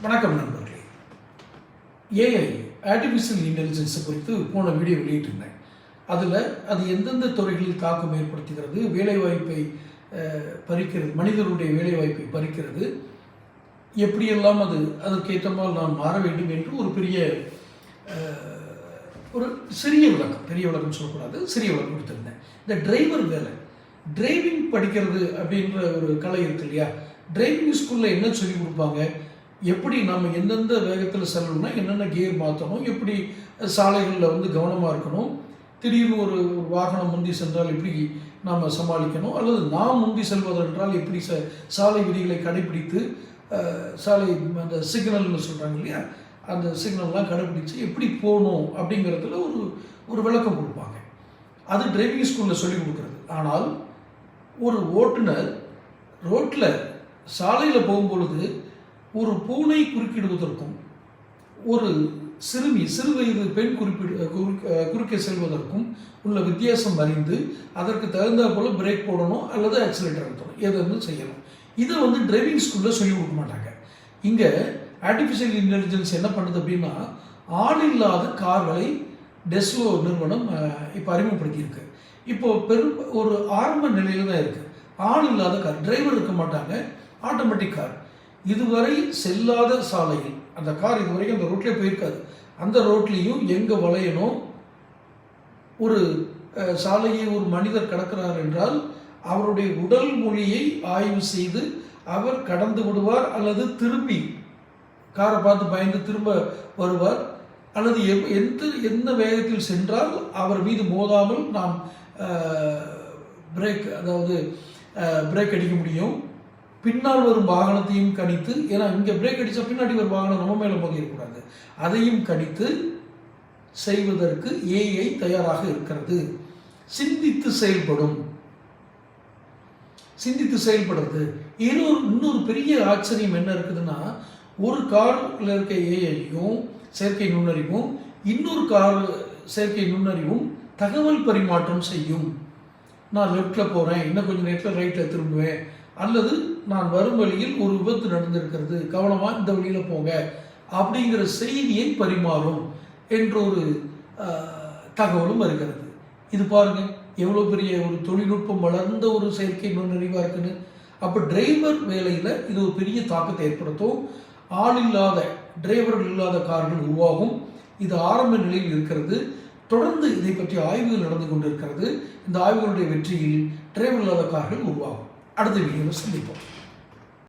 வணக்கம் நண்பர்களே. AI artificial இன்டெலிஜென்ஸை குறித்து போன வீடியோ வெளியிட்டிருந்தேன். அதில் அது எந்தெந்த துறைகளில் தாக்கம் ஏற்படுத்துகிறது, வேலைவாய்ப்பை பறிக்கிறது, மனிதர்களுடைய வேலைவாய்ப்பை பறிக்கிறது, எப்படியெல்லாம் அதற்கேற்ற மாதிரி நாம் மாற வேண்டும் என்று ஒரு ஒரு சிறிய விளக்கம், பெரிய விளக்கம் சொல்லக்கூடாது, சிறிய விளக்கம் கொடுத்துருந்தேன். இந்த டிரைவர் வேலை, டிரைவிங் படிக்கிறது அப்படின்ற ஒரு கலை இருக்கு இல்லையா? டிரைவிங் ஸ்கூலில் என்ன சொல்லி கொடுப்பாங்க, எப்படி நம்ம எந்தெந்த வேகத்தில் செல்லணும்னா என்னென்ன கியர் மாற்றணும், எப்படி சாலைகளில் கவனமாக இருக்கணும், திடீர்னு ஒரு வாகனம் முந்தி சென்றால் எப்படி நாம் சமாளிக்கணும், அல்லது நாம் முந்தி செல்வதென்றால் எப்படி சாலை விதிகளை கடைபிடித்து சாலை அந்த சிக்னல்னு சொல்கிறாங்க இல்லையா, அந்த சிக்னல்லாம் கடைபிடித்து எப்படி போகணும் அப்படிங்கிறதுல ஒரு விளக்கம் கொடுப்பாங்க. அது டிரைவிங் ஸ்கூலில் சொல்லிக் கொடுக்குறது. ஆனால் ஒரு ஓட்டுநர் ரோட்டில் சாலையில் போகும்பொழுது ஒரு பூனை குறுக்கிடுவதற்கும் ஒரு சிறு வயது பெண் குறுக்கே செல்வதற்கும் உள்ள வித்தியாசம் அறிந்து அதற்கு தகுந்த போல் பிரேக் போடணும் அல்லது ஆக்சிலேட்டர் அழுத்தணும், எதுன்னு செய்யணும். இதை டிரைவிங் ஸ்கூலில் சொல்லிக் கொடுக்க மாட்டாங்க. இங்கே ஆர்டிஃபிஷியல் இன்டெலிஜென்ஸ் என்ன பண்ணுது அப்படின்னா, ஆள் இல்லாத கார்களை டெஸ்லோ நிறுவனம் இப்போ அறிமுகப்படுத்தியிருக்கு. இப்போது ஒரு ஆரம்ப நிலையில் தான் இருக்குது. ஆள் இல்லாத கார், டிரைவர் இருக்க மாட்டாங்க, ஆட்டோமேட்டிக் கார். இதுவரை செல்லாத சாலையில் அந்த கார் இதுவரைக்கும் அந்த ரோட்லேயே போயிருக்காது. அந்த ரோட்லேயும் எங்கே வளையணும், ஒரு சாலையை ஒரு மனிதர் கடக்கிறார் என்றால் அவருடைய உடல் மொழியை ஆய்வு செய்து அவர் கடந்து விடுவார், அல்லது திரும்பி காரை பார்த்து பயந்து திரும்ப வருவார், அல்லது எந்த வேகத்தில் சென்றால் அவர் மீது மோதாமல் நாம் பிரேக் அடிக்க முடியும், பின்னால் வரும் வாகனத்தையும் கணித்து, ஏன்னா இங்கே பிரேக் அடித்தா பின்னாடி வரும் வாகனம் நம்ம மேலே மோதிடக்கூடாது, அதையும் கணித்து செய்வதற்கு ஏஐ தயாராக இருக்கிறது. சிந்தித்து செயல்படுறது. இன்னொரு பெரிய ஆச்சரியம் என்ன இருக்குதுன்னா, ஒரு காரில் இருக்க ஏஐயும் செயற்கை நுண்ணறிவும் இன்னொரு கார் செயற்கை நுண்ணறிவும் தகவல் பரிமாற்றம் செய்யும். நான் லெஃப்டில் போகிறேன், இன்னும் கொஞ்சம் நேரத்தில் ரைட்டில் திரும்புவேன், அல்லது நான் வரும் வழியில் ஒரு விபத்து நடந்திருக்கிறது, கவனமாக இந்த வழியில் போங்க அப்படிங்கிற செய்தியை பரிமாறும் என்ற ஒரு தகவலும் வருகிறது. இது பாருங்கள் எவ்வளோ பெரிய ஒரு தொழில்நுட்பம் வளர்ந்த ஒரு செயற்கை நுண்ணறிவாக இருக்குன்னு. அப்போ டிரைவர் வேலையில் இது ஒரு பெரிய தாக்கத்தை ஏற்படுத்தும். ஆள் இல்லாத டிரைவர்கள் இல்லாத கார்கள் உருவாகும். இது ஆரம்ப நிலையில் இருக்கிறது. தொடர்ந்து இதை பற்றி ஆய்வுகள் நடந்து கொண்டிருக்கிறது. இந்த ஆய்வுகளுடைய வெற்றியில் டிரைவர் இல்லாத கார்கள் உருவாகும். அடுத்த வீடியோவில் சந்திப்போம்.